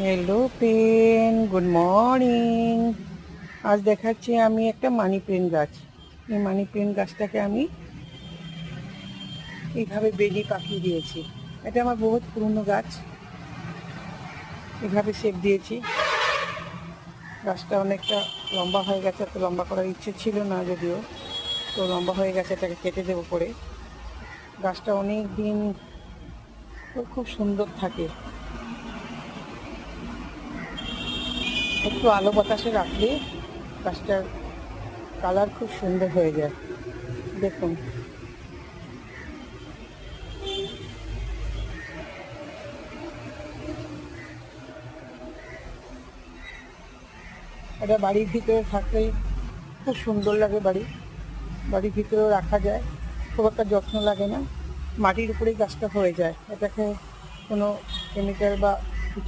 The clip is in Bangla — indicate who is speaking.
Speaker 1: Hello pen, good morning. আজ দেখাচ্ছি আমি একটা মানি প্ল্যান্ট গাছ। এই মানি প্ল্যান্ট গাছটাকে আমি এইভাবে বেলি পাকিয়ে দিয়েছি। এটা আমার বহুত পুরনো গাছ, এইভাবে শেপ দিয়েছি। গাছটা অনেকটা লম্বা হয়ে গেছে, এত লম্বা করার ইচ্ছে ছিল না যদিও, তো লম্বা হয়ে গেছে, এটাকে কেটে দেবো পরে। গাছটা অনেক দিন খুব সুন্দর থাকে, একটু আলো বাতাসে রাখলে গাছটার কালার খুব সুন্দর হয়ে যায়। দেখুন, এটা বাড়ির ভিতরে থাকলেই খুব সুন্দর লাগে। বাড়ির ভিতরেও রাখা যায়, খুব একটা যত্ন লাগে না, মাটির উপরেই গাছটা হয়ে যায়। এটাকে কোনো কেমিক্যাল বা